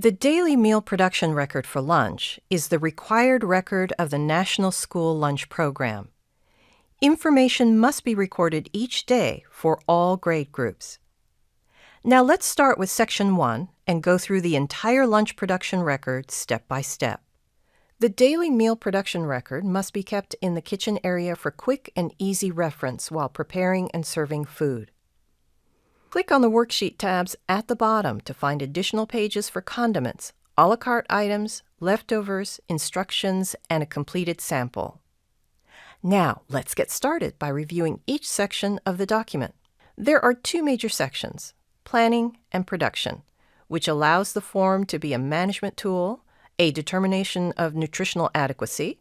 The daily meal production record for lunch is the required record of the National School Lunch Program. Information must be recorded each day for all grade groups. Now let's start with Section 1 and go through the entire lunch production record step by step. The daily meal production record must be kept in the kitchen area for quick and easy reference while preparing and serving food. Click on the Worksheet tabs at the bottom to find additional pages for condiments, a la carte items, leftovers, instructions, and a completed sample. Now, let's get started by reviewing each section of the document. There are two major sections, planning and production, which allows the form to be a management tool, a determination of nutritional adequacy,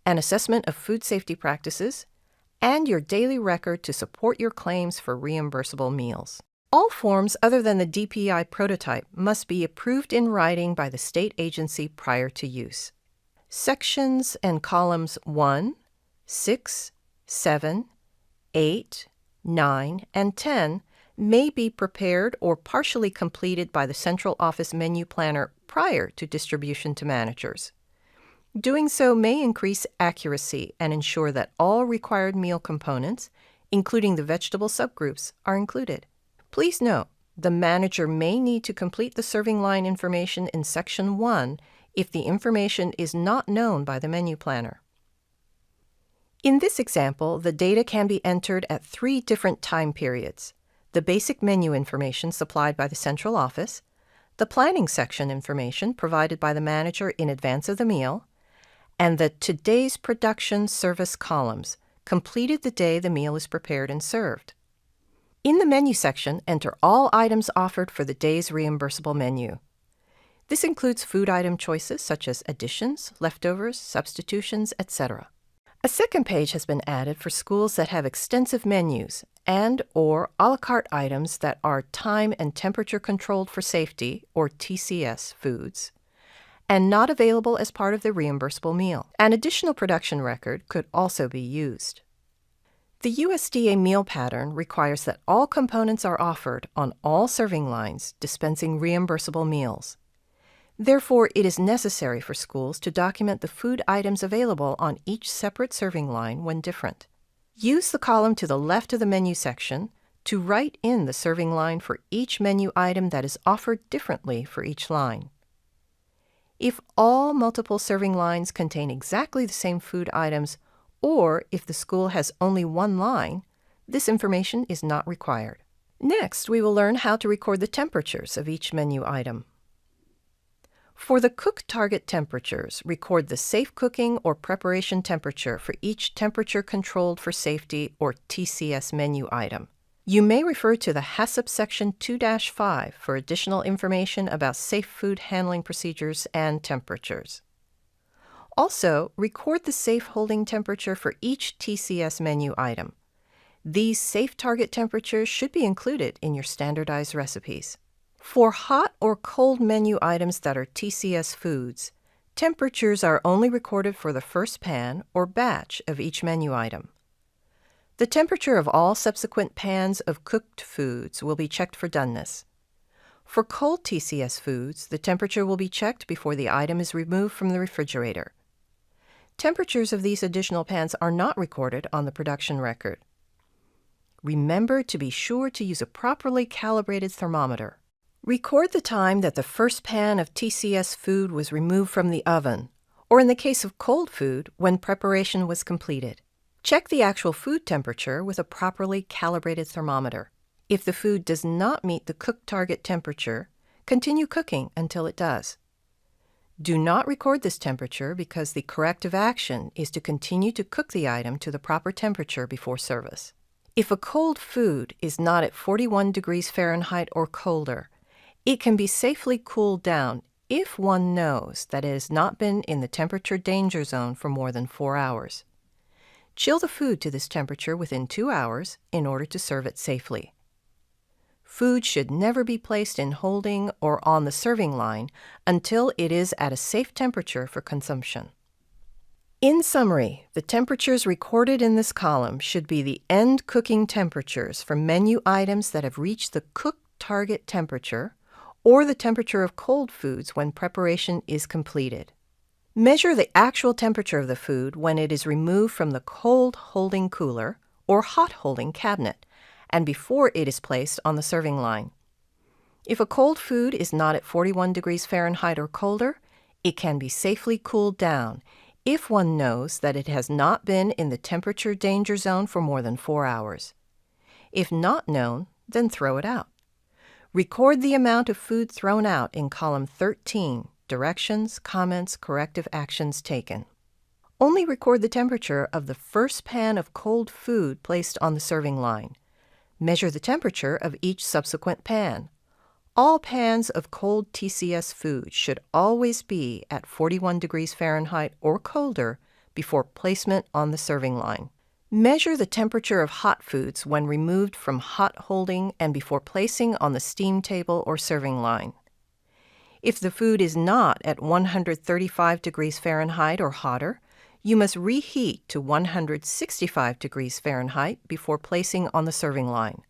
an assessment of food safety practices, and your daily record to support your claims for reimbursable meals. All forms other than the DPI prototype must be approved in writing by the state agency prior to use. Sections and columns 1, 6, 7, 8, 9, and 10 may be prepared or partially completed by the central office menu planner prior to distribution to managers. Doing so may increase accuracy and ensure that all required meal components, including the vegetable subgroups, are included. Please note, the manager may need to complete the serving line information in Section 1 if the information is not known by the menu planner. In this example, the data can be entered at 3 different time periods: the basic menu information supplied by the central office, the planning section information provided by the manager in advance of the meal, and the Today's Production Service columns, completed the day the meal is prepared and served. In the menu section, enter all items offered for the day's reimbursable menu. This includes food item choices such as additions, leftovers, substitutions, etc. A second page has been added for schools that have extensive menus and/or a la carte items that are time and temperature controlled for safety, or TCS, foods, and not available as part of the reimbursable meal. An additional production record could also be used. The USDA meal pattern requires that all components are offered on all serving lines dispensing reimbursable meals. Therefore, it is necessary for schools to document the food items available on each separate serving line when different. Use the column to the left of the menu section to write in the serving line for each menu item that is offered differently for each line. If all multiple serving lines contain exactly the same food items, or if the school has only one line, this information is not required. Next, we will learn how to record the temperatures of each menu item. For the cook target temperatures, record the safe cooking or preparation temperature for each temperature controlled for safety, or TCS, menu item. You may refer to the HACCP section 2-5 for additional information about safe food handling procedures and temperatures. Also, record the safe holding temperature for each TCS menu item. These safe target temperatures should be included in your standardized recipes. For hot or cold menu items that are TCS foods, temperatures are only recorded for the first pan or batch of each menu item. The temperature of all subsequent pans of cooked foods will be checked for doneness. For cold TCS foods, the temperature will be checked before the item is removed from the refrigerator. Temperatures of these additional pans are not recorded on the production record. Remember to be sure to use a properly calibrated thermometer. Record the time that the first pan of TCS food was removed from the oven, or in the case of cold food, when preparation was completed. Check the actual food temperature with a properly calibrated thermometer. If the food does not meet the cook target temperature, continue cooking until it does. Do not record this temperature because the corrective action is to continue to cook the item to the proper temperature before service. If a cold food is not at 41 degrees Fahrenheit or colder, it can be safely cooled down if one knows that it has not been in the temperature danger zone for more than 4 hours. Chill the food to this temperature within 2 hours in order to serve it safely. Food should never be placed in holding or on the serving line until it is at a safe temperature for consumption. In summary, the temperatures recorded in this column should be the end cooking temperatures for menu items that have reached the cook target temperature or the temperature of cold foods when preparation is completed. Measure the actual temperature of the food when it is removed from the cold holding cooler or hot holding cabinet and before it is placed on the serving line. If a cold food is not at 41 degrees Fahrenheit or colder, it can be safely cooled down if one knows that it has not been in the temperature danger zone for more than 4 hours. If not known, then throw it out. Record the amount of food thrown out in column 13, Directions, Comments, Corrective Actions Taken. Only record the temperature of the first pan of cold food placed on the serving line. Measure the temperature of each subsequent pan. All pans of cold TCS food should always be at 41 degrees Fahrenheit or colder before placement on the serving line. Measure the temperature of hot foods when removed from hot holding and before placing on the steam table or serving line. If the food is not at 135 degrees Fahrenheit or hotter, you must reheat to 165 degrees Fahrenheit before placing on the serving line.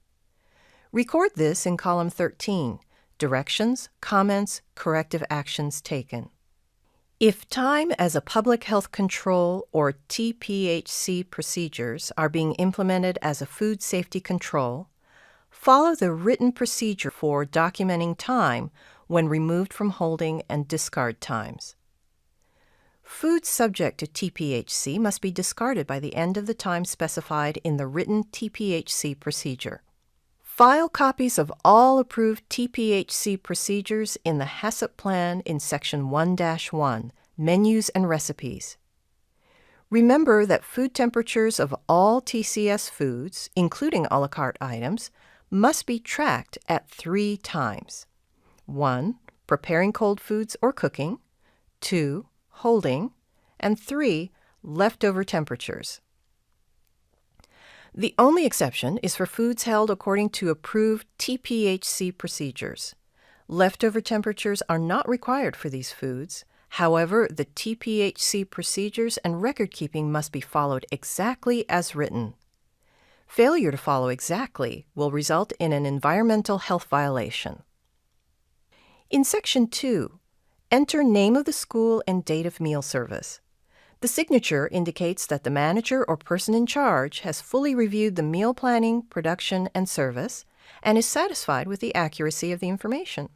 Record this in column 13, Directions, Comments, Corrective Actions Taken. If time as a public health control or TPHC procedures are being implemented as a food safety control, follow the written procedure for documenting time when removed from holding and discard times. Foods subject to TPHC must be discarded by the end of the time specified in the written TPHC procedure. File copies of all approved TPHC procedures in the HACCP plan in Section 1-1, Menus and Recipes. Remember that food temperatures of all TCS foods, including a la carte items, must be tracked at 3 times. 1. Preparing cold foods or cooking. 2. Holding. And 3. Leftover temperatures. The only exception is for foods held according to approved TPHC procedures. Leftover temperatures are not required for these foods. However, the TPHC procedures and record-keeping must be followed exactly as written. Failure to follow exactly will result in an environmental health violation. In Section 2, enter name of the school and date of meal service. The signature indicates that the manager or person in charge has fully reviewed the meal planning, production, and service, and is satisfied with the accuracy of the information.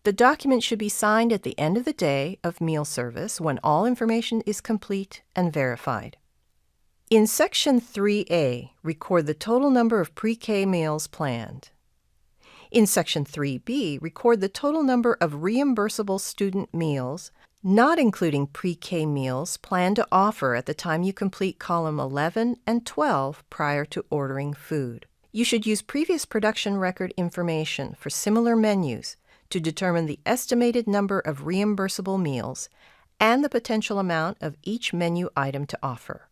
The document should be signed at the end of the day of meal service when all information is complete and verified. In Section 3A, record the total number of pre-K meals planned. In Section 3B, record the total number of reimbursable student meals, not including pre-K meals, planned to offer at the time you complete column 11 and 12 prior to ordering food. You should use previous production record information for similar menus to determine the estimated number of reimbursable meals and the potential amount of each menu item to offer.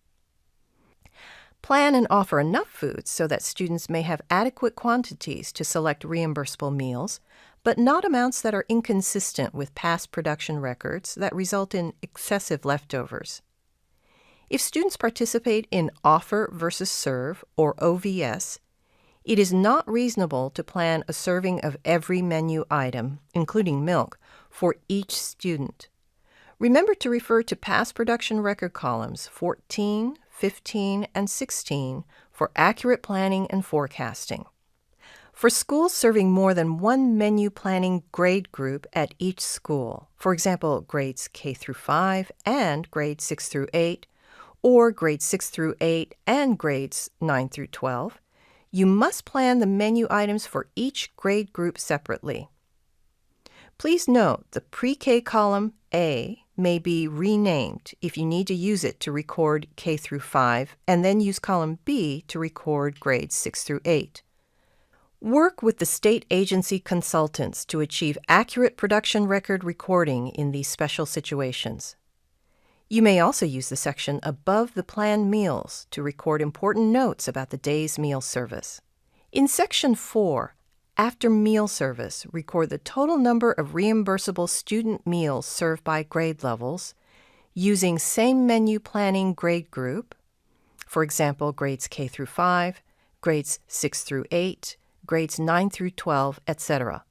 Plan and offer enough foods so that students may have adequate quantities to select reimbursable meals, but not amounts that are inconsistent with past production records that result in excessive leftovers. If students participate in Offer versus Serve, or OVS, it is not reasonable to plan a serving of every menu item, including milk, for each student. Remember to refer to past production record columns 14, 15, and 16 for accurate planning and forecasting. For schools serving more than one menu planning grade group at each school, for example, grades K through 5 and grades 6 through 8, or grades 6 through 8 and grades 9 through 12, you must plan the menu items for each grade group separately. Please note the pre-K column A may be renamed if you need to use it to record K through 5, and then use column B to record grades 6 through 8. Work with the state agency consultants to achieve accurate production record recording in these special situations. You may also use the section above the planned meals to record important notes about the day's meal service. In Section 4, after meal service, record the total number of reimbursable student meals served by grade levels using same menu planning grade group, for example, grades K through 5, grades 6 through 8, grades 9 through 12, etc.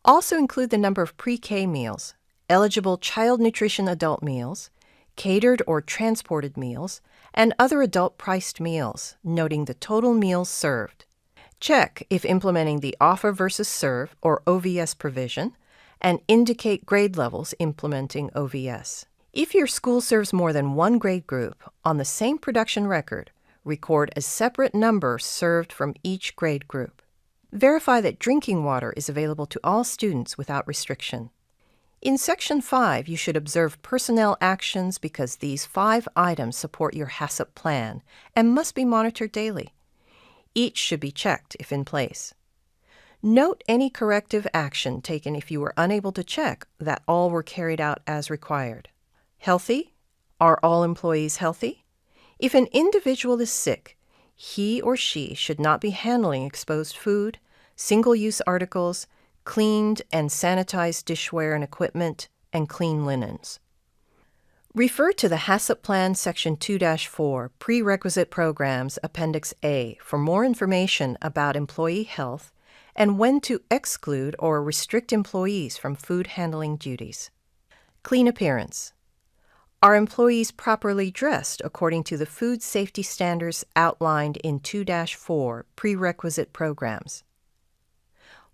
Also include the number of pre-K meals, eligible child nutrition adult meals, catered or transported meals, and other adult-priced meals, noting the total meals served. Check if implementing the offer versus serve or OVS provision, and indicate grade levels implementing OVS. If your school serves more than one grade group, on the same production record, record a separate number served from each grade group. Verify that drinking water is available to all students without restriction. In Section 5, you should observe personnel actions because these 5 items support your HACCP plan and must be monitored daily. Each should be checked if in place. Note any corrective action taken if you were unable to check that all were carried out as required. Healthy? Are all employees healthy? If an individual is sick, he or she should not be handling exposed food, single-use articles, cleaned and sanitized dishware and equipment, and clean linens. Refer to the HACCP Plan Section 2-4, Prerequisite Programs, Appendix A, for more information about employee health and when to exclude or restrict employees from food handling duties. Clean appearance. Are employees properly dressed according to the food safety standards outlined in 2-4, Prerequisite Programs?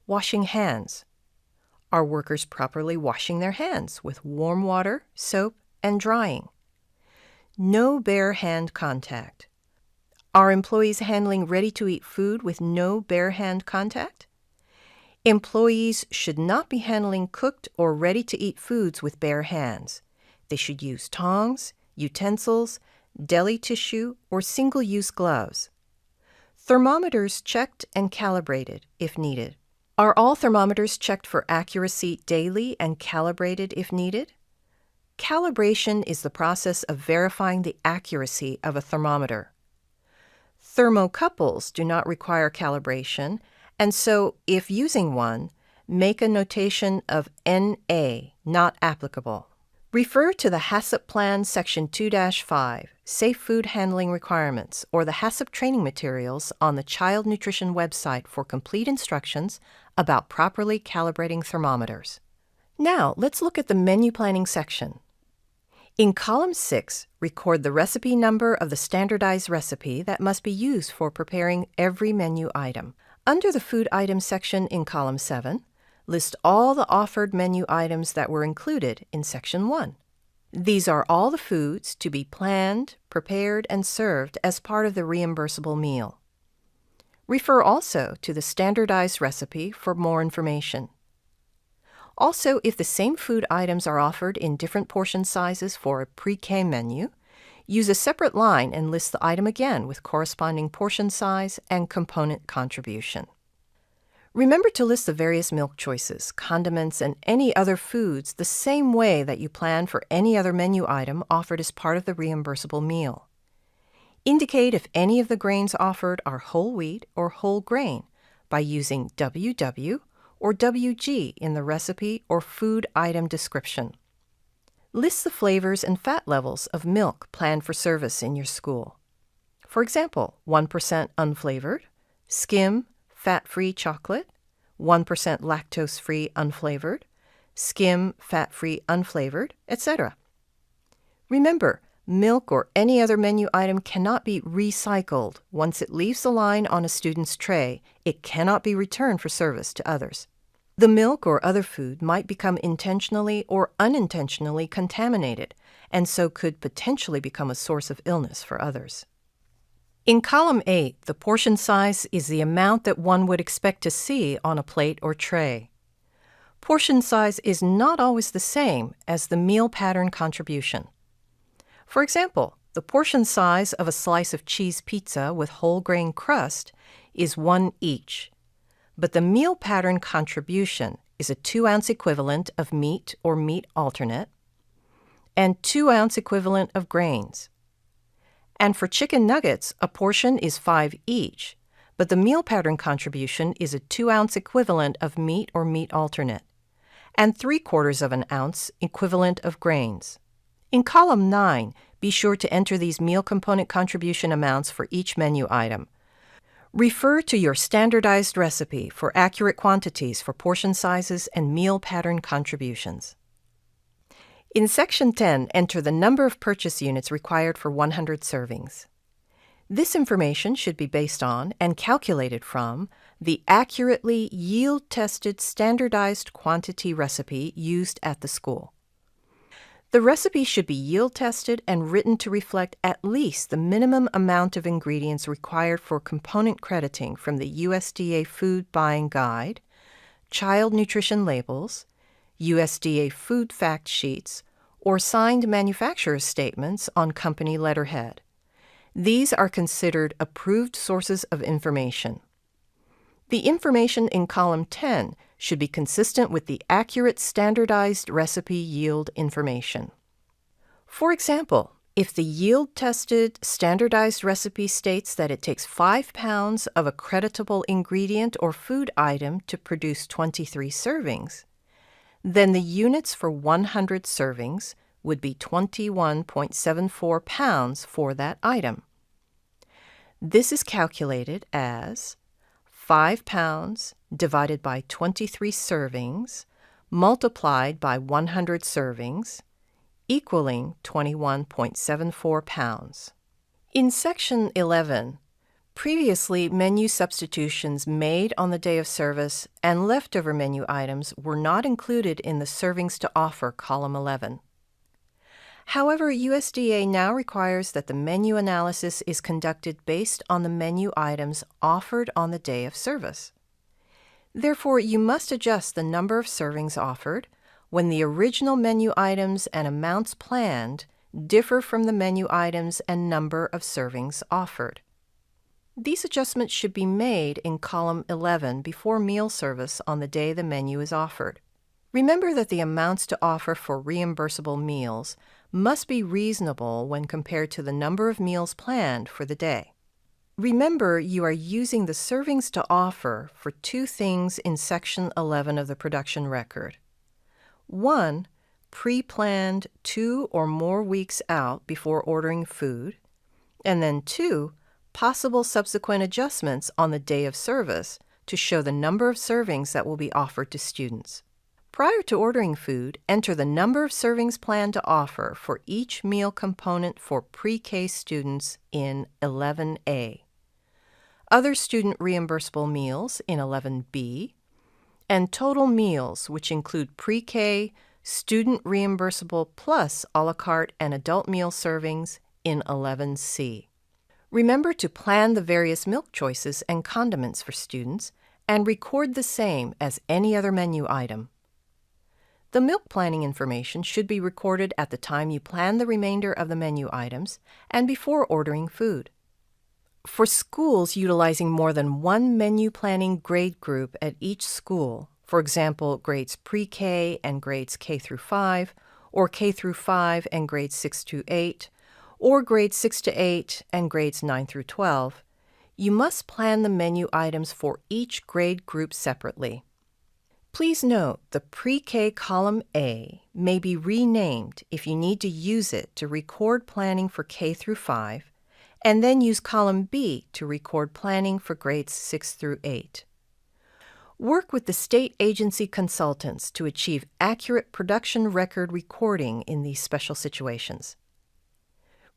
Washing hands. Are workers properly washing their hands with warm water, soap, and drying? No bare hand contact. Are employees handling ready-to-eat food with no bare hand contact? Employees should not be handling cooked or ready-to-eat foods with bare hands. They should use tongs, utensils, deli tissue, or single-use gloves. Thermometers checked and calibrated if needed. Are all thermometers checked for accuracy daily and calibrated if needed? Calibration is the process of verifying the accuracy of a thermometer. Thermocouples do not require calibration, and so, if using one, make a notation of NA, not applicable. Refer to the HACCP Plan Section 2-5, Safe Food Handling Requirements, or the HACCP training materials on the Child Nutrition website for complete instructions about properly calibrating thermometers. Now, let's look at the menu planning section. In Column 6, record the recipe number of the standardized recipe that must be used for preparing every menu item. Under the Food Items section in Column 7, list all the offered menu items that were included in Section 1. These are all the foods to be planned, prepared, and served as part of the reimbursable meal. Refer also to the standardized recipe for more information. Also, if the same food items are offered in different portion sizes for a pre-K menu, use a separate line and list the item again with corresponding portion size and component contribution. Remember to list the various milk choices, condiments, and any other foods the same way that you plan for any other menu item offered as part of the reimbursable meal. Indicate if any of the grains offered are whole wheat or whole grain by using WW or WG in the recipe or food item description. List the flavors and fat levels of milk planned for service in your school. For example, 1% unflavored, skim, fat-free chocolate, 1% lactose-free unflavored, skim, fat-free unflavored, etc. Remember, milk or any other menu item cannot be recycled. Once it leaves the line on a student's tray, it cannot be returned for service to others. The milk or other food might become intentionally or unintentionally contaminated, and so could potentially become a source of illness for others. In Column 8, the portion size is the amount that one would expect to see on a plate or tray. Portion size is not always the same as the meal pattern contribution. For example, the portion size of a slice of cheese pizza with whole grain crust is 1 each, but the meal pattern contribution is a 2-ounce equivalent of meat or meat alternate and 2-ounce equivalent of grains. And for chicken nuggets, a portion is 5 each, but the meal pattern contribution is a 2-ounce equivalent of meat or meat alternate, and 3/4 of an ounce equivalent of grains. In Column 9, be sure to enter these meal component contribution amounts for each menu item. Refer to your standardized recipe for accurate quantities for portion sizes and meal pattern contributions. In Section 10, enter the number of purchase units required for 100 servings. This information should be based on and calculated from the accurately yield-tested standardized quantity recipe used at the school. The recipe should be yield-tested and written to reflect at least the minimum amount of ingredients required for component crediting from the USDA Food Buying Guide, Child Nutrition Labels, USDA Food Fact Sheets, or signed manufacturer's statements on company letterhead. These are considered approved sources of information. The information in column 10 should be consistent with the accurate standardized recipe yield information. For example, if the yield-tested standardized recipe states that it takes 5 pounds of a creditable ingredient or food item to produce 23 servings, then the units for 100 servings would be 21.74 pounds for that item. This is calculated as 5 pounds divided by 23 servings multiplied by 100 servings, equaling 21.74 pounds. In Section 11, previously menu substitutions made on the day of service and leftover menu items were not included in the servings to offer column 11. However, USDA now requires that the menu analysis is conducted based on the menu items offered on the day of service. Therefore, you must adjust the number of servings offered when the original menu items and amounts planned differ from the menu items and number of servings offered. These adjustments should be made in column 11 before meal service on the day the menu is offered. Remember that the amounts to offer for reimbursable meals must be reasonable when compared to the number of meals planned for the day. Remember, you are using the servings to offer for two things in Section 11 of the production record. 1, pre-planned 2 or more weeks out before ordering food, and then 2, possible subsequent adjustments on the day of service to show the number of servings that will be offered to students. Prior to ordering food, enter the number of servings planned to offer for each meal component for pre-K students in 11A, other student reimbursable meals in 11B, and total meals, which include pre-K, student reimbursable plus a la carte and adult meal servings in 11C. Remember to plan the various milk choices and condiments for students and record the same as any other menu item. The milk planning information should be recorded at the time you plan the remainder of the menu items and before ordering food. For schools utilizing more than one menu planning grade group at each school, for example, grades pre-K and grades K through 5, or K through 5 and grades 6 to 8, or grades 6 to 8 and grades 9 through 12, you must plan the menu items for each grade group separately. Please note the pre-K column A may be renamed if you need to use it to record planning for K through 5, and then use column B to record planning for grades 6 through 8. Work with the state agency consultants to achieve accurate production record recording in these special situations.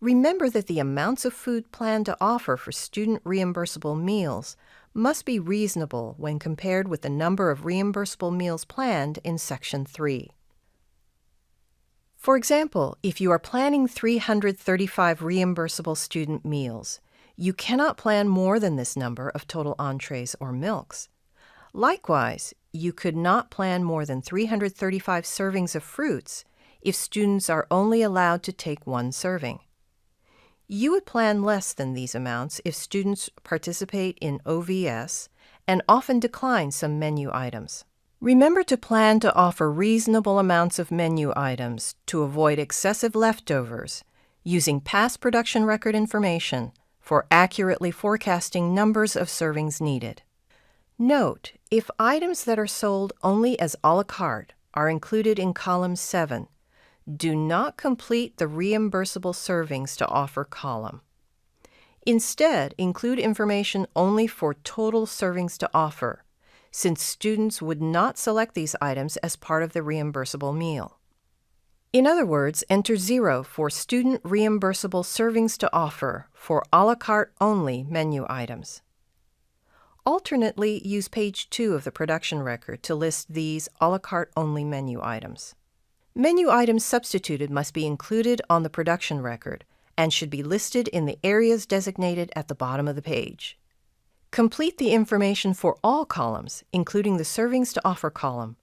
Remember that the amounts of food planned to offer for student reimbursable meals must be reasonable when compared with the number of reimbursable meals planned in Section 3. For example, if you are planning 335 reimbursable student meals, you cannot plan more than this number of total entrees or milks. Likewise, you could not plan more than 335 servings of fruits if students are only allowed to take one serving. You would plan less than these amounts if students participate in OVS and often decline some menu items. Remember to plan to offer reasonable amounts of menu items to avoid excessive leftovers, using past production record information for accurately forecasting numbers of servings needed. Note, if items that are sold only as a la carte are included in column 7, do not complete the reimbursable servings to offer column. Instead, include information only for total servings to offer, since students would not select these items as part of the reimbursable meal. In other words, enter 0 for student reimbursable servings to offer for a la carte only menu items. Alternately, use page 2 of the production record to list these a la carte only menu items. Menu items substituted must be included on the production record and should be listed in the areas designated at the bottom of the page. Complete the information for all columns, including the servings to offer column.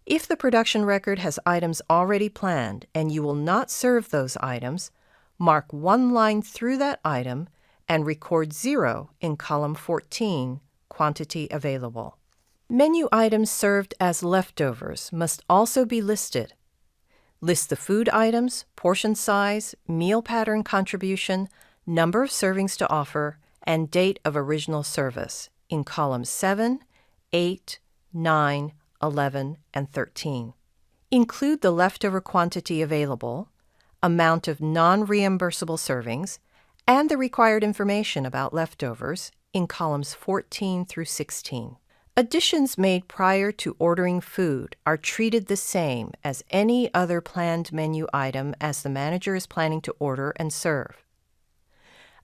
If the production record has items already planned and you will not serve those items, mark one line through that item and record 0 in column 14, Quantity Available. Menu items served as leftovers must also be listed. List the food items, portion size, meal pattern contribution, number of servings to offer, and date of original service in columns 7, 8, 9, 11, and 13. Include the leftover quantity available, amount of non-reimbursable servings, and the required information about leftovers in columns 14 through 16. Additions made prior to ordering food are treated the same as any other planned menu item as the manager is planning to order and serve.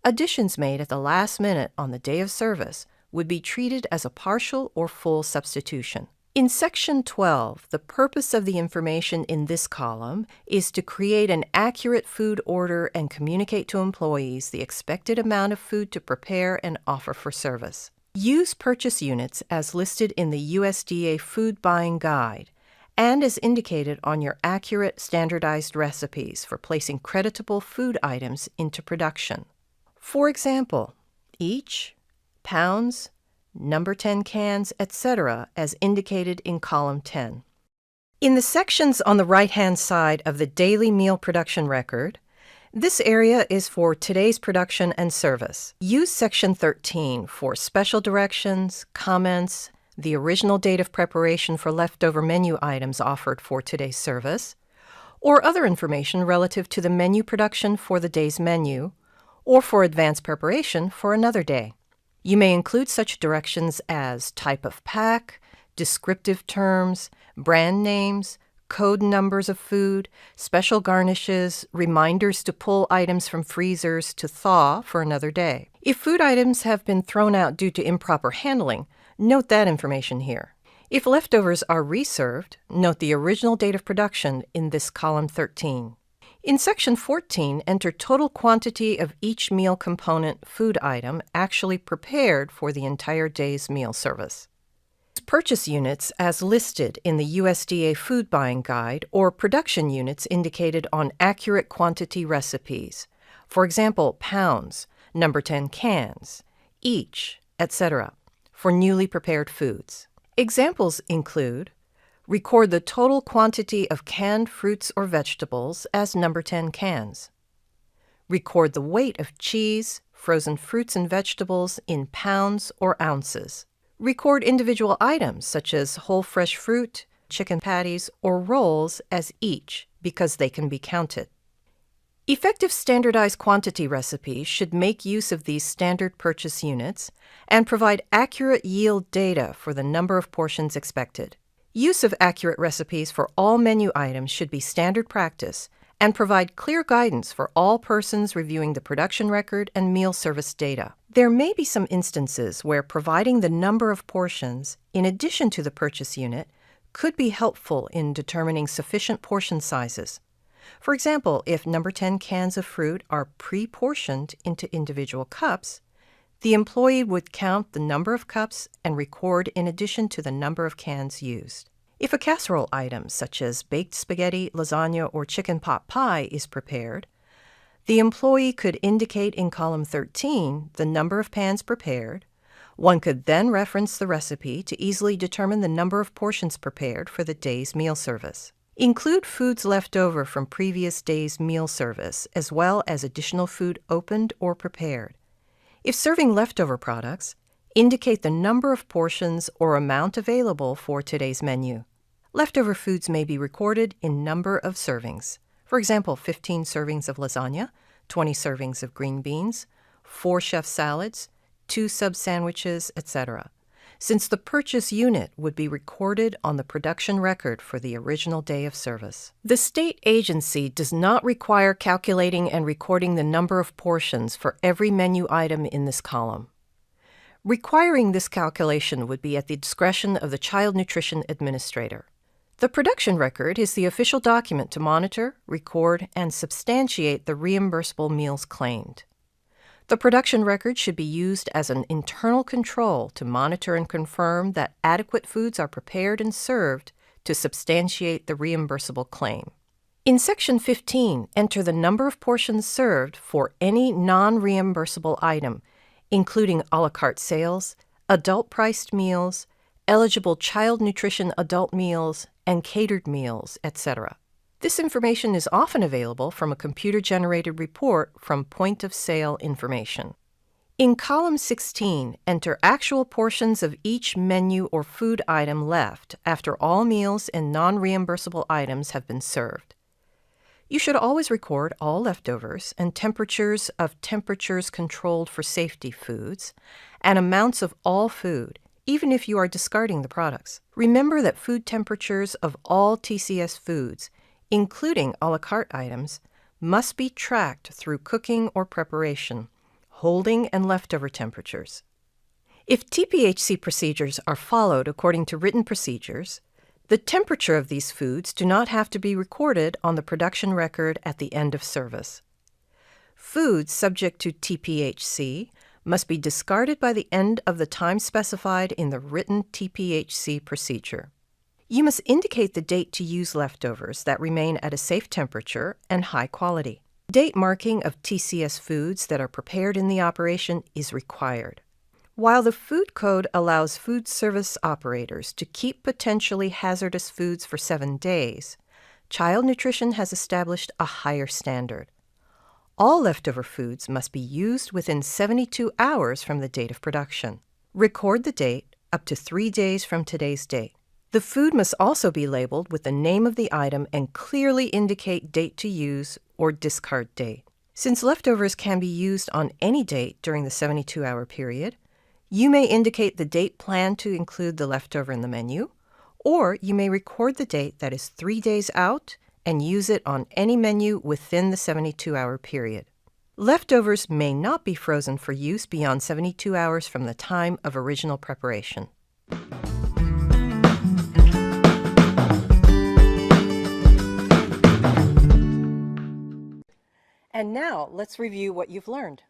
Additions made at the last minute on the day of service would be treated as a partial or full substitution. In Section 12, the purpose of the information in this column is to create an accurate food order and communicate to employees the expected amount of food to prepare and offer for service. Use purchase units as listed in the USDA Food Buying Guide and as indicated on your accurate standardized recipes for placing creditable food items into production. For example, each, pounds, number 10 cans, etc., as indicated in column 10. In the sections on the right-hand side of the daily meal production record, this area is for today's production and service. Use section 13 for special directions, comments, the original date of preparation for leftover menu items offered for today's service, or other information relative to the menu production for the day's menu, or for advanced preparation for another day. You may include such directions as type of pack, descriptive terms, brand names, code numbers of food, special garnishes, reminders to pull items from freezers to thaw for another day. If food items have been thrown out due to improper handling, note that information here. If leftovers are reserved, note the original date of production in this column 13. In section 14, enter total quantity of each meal component food item actually prepared for the entire day's meal service. Purchase units as listed in the USDA Food Buying Guide or production units indicated on accurate quantity recipes. For example, pounds, number 10 cans, each, etc., for newly prepared foods. Examples include: record the total quantity of canned fruits or vegetables as number 10 cans. Record the weight of cheese, frozen fruits and vegetables in pounds or ounces. Record individual items such as whole fresh fruit, chicken patties, or rolls as each because they can be counted. Effective standardized quantity recipes should make use of these standard purchase units and provide accurate yield data for the number of portions expected. Use of accurate recipes for all menu items should be standard practice and provide clear guidance for all persons reviewing the production record and meal service data. There may be some instances where providing the number of portions, in addition to the purchase unit, could be helpful in determining sufficient portion sizes. For example, if number 10 cans of fruit are pre-portioned into individual cups, the employee would count the number of cups and record in addition to the number of cans used. If a casserole item, such as baked spaghetti, lasagna, or chicken pot pie, is prepared, the employee could indicate in column 13 the number of pans prepared. One could then reference the recipe to easily determine the number of portions prepared for the day's meal service. Include foods left over from previous day's meal service, as well as additional food opened or prepared. If serving leftover products, indicate the number of portions or amount available for today's menu. Leftover foods may be recorded in number of servings. For example, 15 servings of lasagna, 20 servings of green beans, 4 chef salads, 2 sub sandwiches, etc., since the purchase unit would be recorded on the production record for the original day of service. The state agency does not require calculating and recording the number of portions for every menu item in this column. Requiring this calculation would be at the discretion of the Child Nutrition Administrator. The production record is the official document to monitor, record, and substantiate the reimbursable meals claimed. The production record should be used as an internal control to monitor and confirm that adequate foods are prepared and served to substantiate the reimbursable claim. In Section 15, enter the number of portions served for any non-reimbursable item, including a la carte sales, adult-priced meals, eligible child nutrition adult meals, and catered meals, etc. This information is often available from a computer-generated report from point-of-sale information. In column 16, enter actual portions of each menu or food item left after all meals and non-reimbursable items have been served. You should always record all leftovers and temperatures of temperatures controlled for safety foods and amounts of all food, even if you are discarding the products. Remember that food temperatures of all TCS foods, including a la carte items, must be tracked through cooking or preparation, holding and leftover temperatures. If TPHC procedures are followed according to written procedures, the temperature of these foods do not have to be recorded on the production record at the end of service. Foods subject to TPHC must be discarded by the end of the time specified in the written TPHC procedure. You must indicate the date to use leftovers that remain at a safe temperature and high quality. Date marking of TCS foods that are prepared in the operation is required. While the Food Code allows food service operators to keep potentially hazardous foods for 7 days, Child Nutrition has established a higher standard. All leftover foods must be used within 72 hours from the date of production. Record the date up to 3 days from today's date. The food must also be labeled with the name of the item and clearly indicate date to use or discard date. Since leftovers can be used on any date during the 72-hour period, you may indicate the date planned to include the leftover in the menu, or you may record the date that is 3 days out and use it on any menu within the 72-hour period. Leftovers may not be frozen for use beyond 72 hours from the time of original preparation. And now let's review what you've learned.